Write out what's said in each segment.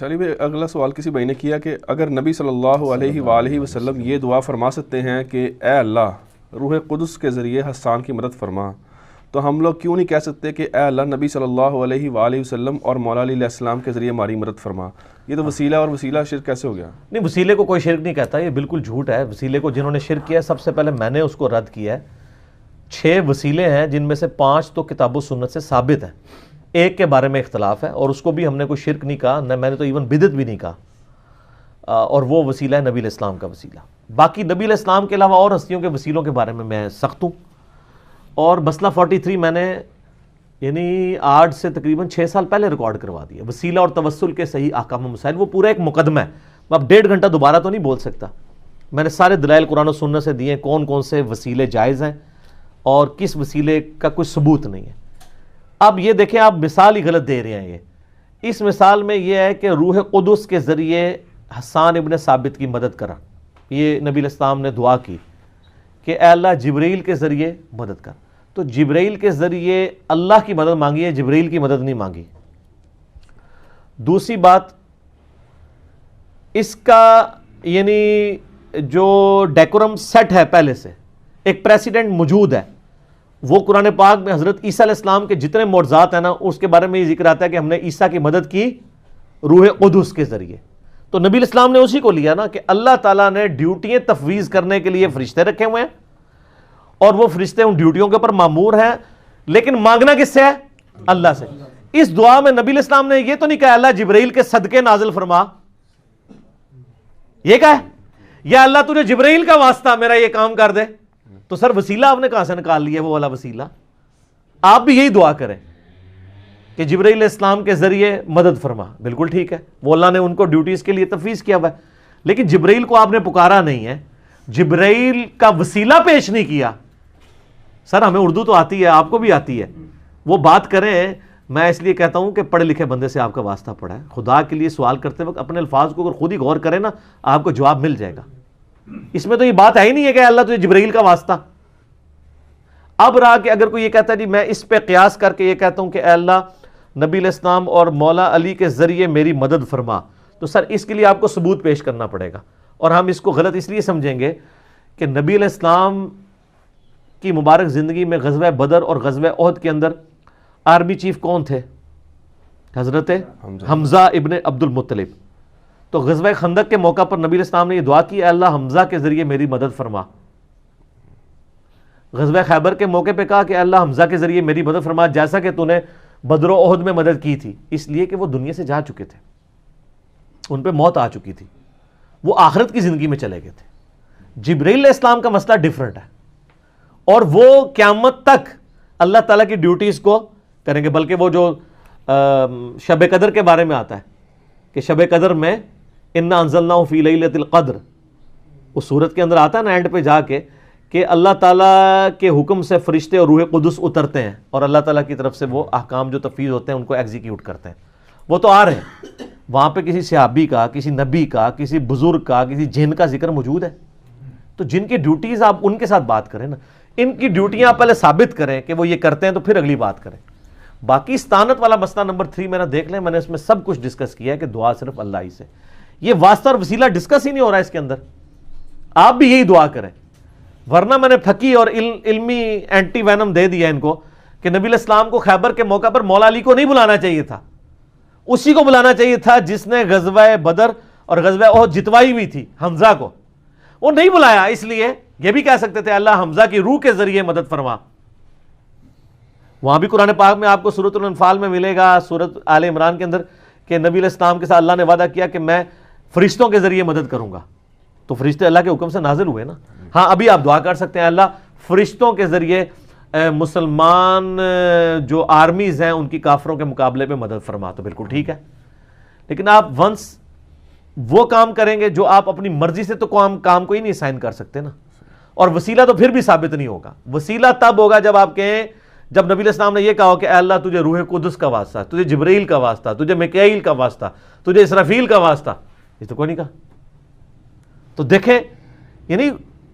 علی بھائی اگلا سوال کسی بھائی نے کیا کہ اگر نبی صلی اللہ علیہ وآلہ وسلم یہ دعا فرما سکتے ہیں کہ اے اللہ روح قدس کے ذریعے حسان کی مدد فرما، تو ہم لوگ کیوں نہیں کہہ سکتے کہ اے اللہ نبی صلی اللہ علیہ وآلہ وسلم اور مولا علی علیہ السلام کے ذریعے ہماری مدد فرما؟ یہ تو وسیلہ اور وسیلہ شرک کیسے ہو گیا؟ نہیں، وسیلے کو کوئی شرک نہیں کہتا، یہ بالکل جھوٹ ہے۔ وسیلے کو جنہوں نے شرک کیا ہے، سب سے پہلے میں نے اس کو رد کیا ہے۔ 6 وسیلے ہیں جن میں سے 5 تو کتاب و سنت سے ثابت ہیں، ایک کے بارے میں اختلاف ہے اور اس کو بھی ہم نے کوئی شرک نہیں کہا، نہ میں نے تو ایون بدعت بھی نہیں کہا، اور وہ وسیلہ ہے نبی علیہ السلام کا وسیلہ۔ باقی نبی علیہ السلام کے علاوہ اور ہستیوں کے وسیلوں کے بارے میں سخت ہوں، اور مسئلہ 43 میں نے یعنی آج سے تقریباً 6 سال پہلے ریکارڈ کروا دیا، وسیلہ اور توسل کے صحیح احکام و مسائل، وہ پورا ایک مقدمہ ہے۔ میں اب 1.5 گھنٹہ دوبارہ تو نہیں بول سکتا، میں نے سارے دلائل قرآن و سنت سے دیے، کون کون سے وسیلے جائز ہیں اور کس وسیلے کا کوئی ثبوت نہیں ہے۔ اب یہ دیکھیں، آپ مثال ہی غلط دے رہے ہیں۔ یہ اس مثال میں یہ ہے کہ روح قدس کے ذریعے حسان ابن ثابت کی مدد کرا، یہ نبی علیہ السلام نے دعا کی کہ اے اللہ جبرائیل کے ذریعے مدد کر، تو جبرائیل کے ذریعے اللہ کی مدد مانگی ہے، جبرائیل کی مدد نہیں مانگی۔ دوسری بات، اس کا یعنی جو ڈیکورم سیٹ ہے پہلے سے، ایک پریسیڈنٹ موجود ہے، وہ قرآن پاک میں حضرت عیسیٰ علیہ السلام کے جتنے معجزات ہیں نا، اس کے بارے میں یہ ذکر آتا ہے کہ ہم نے عیسیٰ کی مدد کی روح قدس کے ذریعے۔ تو نبی علیہ السلام نے اسی کو لیا نا کہ اللہ تعالیٰ نے ڈیوٹیاں تفویض کرنے کے لیے فرشتے رکھے ہوئے ہیں، اور وہ فرشتے ان ڈیوٹیوں کے اوپر مامور ہیں، لیکن مانگنا کس سے ہے؟ اللہ سے۔ اس دعا میں نبی علیہ السلام نے یہ تو نہیں کہا اللہ جبرائیل کے صدقے نازل فرما، یہ کہا ہے یا اللہ تجھے جبرائیل کا واسطہ میرا یہ کام کر دے، تو سر وسیلہ آپ نے کہاں سے نکال لیا؟ وہ والا وسیلہ آپ بھی یہی دعا کریں کہ جبرائیل علیہ السلام کے ذریعے مدد فرما، بالکل ٹھیک ہے، وہ اللہ نے ان کو ڈیوٹیز کے لیے تفویض کیا ہوا ہے، لیکن جبرائیل کو آپ نے پکارا نہیں ہے، جبرائیل کا وسیلہ پیش نہیں کیا۔ سر ہمیں اردو تو آتی ہے، آپ کو بھی آتی ہے، وہ بات کریں۔ میں اس لیے کہتا ہوں کہ پڑھے لکھے بندے سے آپ کا واسطہ پڑا ہے، خدا کے لیے سوال کرتے وقت اپنے الفاظ کو اگر خود ہی غور کریں نا، آپ کو جواب مل جائے گا۔ اس میں تو یہ بات ہے ہی نہیں ہے کہ اللہ تجھے جبرائیل کا واسطہ۔ اب رہا کہ اگر کوئی یہ کہتا ہے جی میں اس پہ قیاس کر کے یہ کہتا ہوں کہ اے اللہ نبی علیہ السلام اور مولا علی کے ذریعے میری مدد فرما، تو سر اس کے لیے آپ کو ثبوت پیش کرنا پڑے گا، اور ہم اس کو غلط اس لیے سمجھیں گے کہ نبی علیہ السلام کی مبارک زندگی میں غزوہ بدر اور غزوہ احد کے اندر آرمی چیف کون تھے؟ حضرت حمزہ ابن عبد المطلب۔ تو غزوہ خندق کے موقع پر نبی علیہ السلام نے یہ دعا کی اے اللہ حمزہ کے ذریعے میری مدد فرما۔ غزوہ خیبر کے موقع پہ کہا کہ اے اللہ حمزہ کے ذریعے میری مدد فرما، جیسا کہ تو نے بدر و احد میں مدد کی تھی، اس لیے کہ وہ دنیا سے جا چکے تھے، ان پہ موت آ چکی تھی، وہ آخرت کی زندگی میں چلے گئے تھے۔ جبرائیل علیہ السلام کا مسئلہ ڈیفرنٹ ہے، اور وہ قیامت تک اللہ تعالیٰ کی ڈیوٹیز کو کریں گے، بلکہ وہ جو شب قدر کے بارے میں آتا ہے کہ شب قدر میں انا انزلناہ فی لیلۃ القدر، اس صورت کے اندر آتا ہے نا اینڈ پہ جا کے کہ اللہ تعالیٰ کے حکم سے فرشتے اور روح قدس اترتے ہیں اور اللہ تعالیٰ کی طرف سے وہ احکام جو تفویض ہوتے ہیں ان کو ایگزیکیوٹ کرتے ہیں، وہ تو آ رہے ہیں۔ وہاں پہ کسی صحابی کا، کسی نبی کا، کسی بزرگ کا، کسی جن کا ذکر موجود ہے، تو جن کی ڈیوٹیز آپ ان کے ساتھ بات کریں نا، ان کی ڈیوٹیاں آپ پہلے ثابت کریں کہ وہ یہ کرتے ہیں، تو پھر اگلی بات کریں۔ باقی استعانت والا مسئلہ نمبر 3 میرا دیکھ لیں، میں نے اس میں سب کچھ ڈسکس کیا ہے کہ دعا صرف اللہ ہی سے، یہ واسطہ اور وسیلہ ڈسکس ہی نہیں ہو رہا ہے اس کے اندر۔ آپ بھی یہی دعا کریں، ورنہ میں نے پھکی اور علمی اینٹی وینم دے دیا ان کو کہ نبی علیہ السلام کو خیبر کے موقع پر مولا علی کو نہیں بلانا چاہیے تھا، اسی کو بلانا چاہیے تھا جس نے غزوہ بدر اور غزوہ احد جتوائی ہوئی تھی، حمزہ کو وہ نہیں بلایا، اس لیے یہ بھی کہہ سکتے تھے اللہ حمزہ کی روح کے ذریعے مدد فرما۔ وہاں بھی قرآن پاک میں آپ کو سورۃ الانفال میں ملے گا، سورۃ آل عمران کے اندر، کہ نبی علیہ السلام کے ساتھ اللہ نے وعدہ کیا کہ میں فرشتوں کے ذریعے مدد کروں گا، تو فرشتے اللہ کے حکم سے نازل ہوئے نا۔ ہاں ابھی آپ دعا کر سکتے ہیں اللہ فرشتوں کے ذریعے مسلمان جو آرمیز ہیں ان کی کافروں کے مقابلے میں مدد فرما، تو بالکل ٹھیک ہے، لیکن آپ ونس وہ کام کریں گے جو آپ اپنی مرضی سے تو کام کو ہی نہیں سائن کر سکتے نا، اور وسیلہ تو پھر بھی ثابت نہیں ہوگا۔ وسیلہ تب ہوگا جب آپ کہیں، جب نبی علیہ السلام نے یہ کہا کہ اے اللہ تجھے روح قدس کا واسطہ، تجھے جبرائیل کا واسطہ، تجھے میکائیل کا واسطہ، تجھے اسرافیل کا واسطہ، یہ تو کوئی نہیں کہا۔ تو دیکھیں یعنی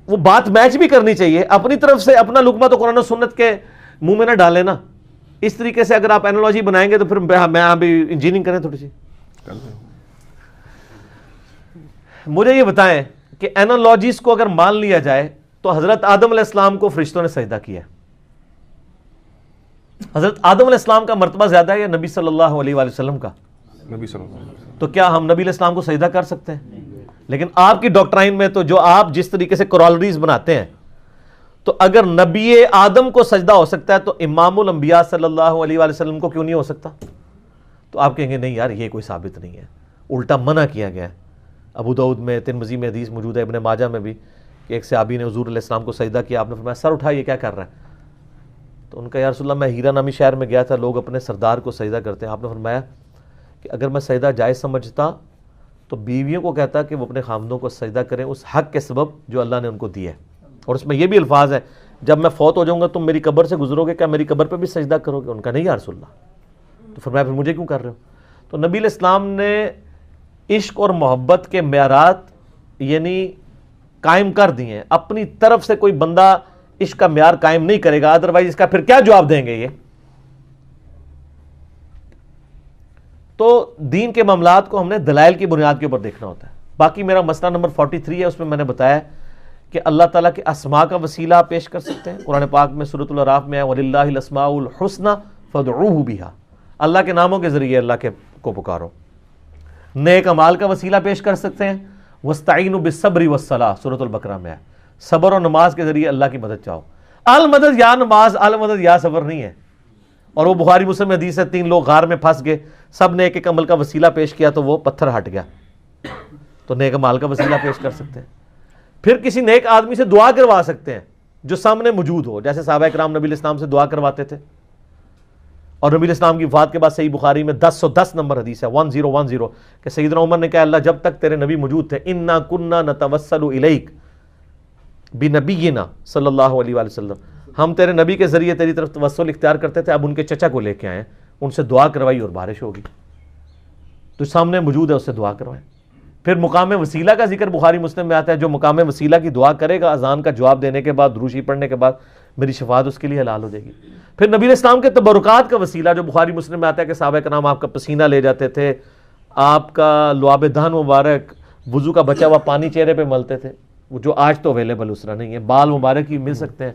وہ بات میچ بھی کرنی چاہیے، اپنی طرف سے اپنا لقمہ تو قرآن و سنت کے منہ میں نہ ڈالیں نا۔ اس طریقے سے اگر آپ اینالوجی بنائیں گے تو پھر میں ابھی انجینئرنگ کریں تھوڑی سی مجھے یہ بتائیں کہ اینالوجیز کو اگر مان لیا جائے تو حضرت آدم علیہ السلام کو فرشتوں نے سجدہ کیا ہے. حضرت آدم علیہ السلام کا مرتبہ زیادہ ہے یا نبی صلی اللہ علیہ وآلہ وسلم کا؟ نبی صلی اللہ علیہ وسلم. تو کیا ہم نبی علیہ السلام کو سجدہ کر سکتے ہیں؟ لیکن آپ کی ڈاکٹرائن میں تو جو آپ جس طریقے سے کورالریز بناتے ہیں، تو اگر نبی آدم کو سجدہ ہو سکتا ہے تو امام الانبیاء صلی اللہ علیہ وآلہ وسلم کو کیوں نہیں ہو سکتا؟ تو آپ کہیں گے نہیں یار یہ کوئی ثابت نہیں ہے، الٹا منع کیا گیا ہے. ابو داؤد میں، ترمذی میں حدیث موجود ہے، ابن ماجہ میں بھی، کہ ایک صحابی نے حضور علیہ السلام کو سجدہ کیا. آپ نے فرمایا سر اٹھا، یہ کیا کر رہا ہے؟ تو ان کا یا رسول اللہ میں ہیرا نامی شہر میں گیا تھا، لوگ اپنے سردار کو سجدہ کرتے ہیں. آپ نے فرمایا کہ اگر میں سجدہ جائز سمجھتا تو بیویوں کو کہتا کہ وہ اپنے خامدوں کو سجدہ کریں اس حق کے سبب جو اللہ نے ان کو دیا ہے. اور اس میں یہ بھی الفاظ ہے جب میں فوت ہو جاؤں گا تم میری قبر سے گزرو گے، کیا میری قبر پہ بھی سجدہ کرو گے؟ ان کا نہیں یا رسول اللہ. تو فرمایا پھر مجھے کیوں کر رہے ہو؟ تو نبی علیہ السلام نے عشق اور محبت کے معیارات یعنی قائم کر دیے ہیں. اپنی طرف سے کوئی بندہ عشق کا معیار قائم نہیں کرے گا، ادروائز اس کا پھر کیا جواب دیں گے یہ؟ تو دین کے معاملات کو ہم نے دلائل کی بنیاد کے اوپر دیکھنا ہوتا ہے. باقی میرا مسئلہ نمبر 43 ہے، اس میں نے بتایا کہ اللہ تعالیٰ کے اسماء کا وسیلہ آپ پیش کر سکتے ہیں. قرآن پاک میں سورۃ الاعراف میں ہے وَلِلَّهِ الْأَسْمَاءُ الْحُسْنَى فَادْعُوهُ بِهَا، اللہ کے ناموں کے ذریعے اللہ کو پکارو. نیک اعمال کا وسیلہ پیش کر سکتے ہیں، وَاسْتَعِينُوا بِالصَّبْرِ وَالصَّلَاةِ سورۃ البقرہ میں ہے، صبر اور نماز کے ذریعے اللہ کی مدد چاہو. المدد یا نماز، المدد یا صبر نہیں ہے. اور وہ بخاری مسلم میں حدیث ہے 3 لوگ غار میں پھنس گئے، سب نے ایک ایک عمل کا وسیلہ پیش کیا تو وہ پتھر ہٹ گیا. تو نیک اعمال کا وسیلہ پیش کر سکتے ہیں. پھر کسی نیک آدمی سے دعا کروا سکتے ہیں جو سامنے موجود ہو، جیسے صحابہ کرام نبی علیہ السلام سے دعا کرواتے تھے. اور نبی علیہ السلام کی وفات کے بعد صحیح بخاری میں 1010 نمبر حدیث ہے 1010 کہ سیدنا عمر نے کہا اللہ جب تک تیرے نبی موجود تھے انا کننا نتوسل الیک بنبینا صلی اللہ علیہ وآلہ وسلم، ہم تیرے نبی کے ذریعے تیری طرف توسل اختیار کرتے تھے. اب ان کے چچا کو لے کے آئے، ان سے دعا کروائی اور بارش ہوگی. تو سامنے موجود ہے اس سے دعا کروائیں. پھر مقام وسیلہ کا ذکر بخاری مسلم میں آتا ہے، جو مقام وسیلہ کی دعا کرے گا اذان کا جواب دینے کے بعد، دروشی پڑھنے کے بعد، میری شفاعت اس کے لیے حلال ہو جائے گی. پھر نبی علیہ السلام کے تبرکات کا وسیلہ جو بخاری مسلم میں آتا ہے کہ صحابہ کرام آپ کا پسینہ لے جاتے تھے، آپ کا لعاب دہن مبارک، وضو کا بچا ہوا پانی چہرے پہ ملتے تھے، وہ جو آج تو اویلیبل اس طرح نہیں ہے. بال مبارک ہی مل سکتے ہیں.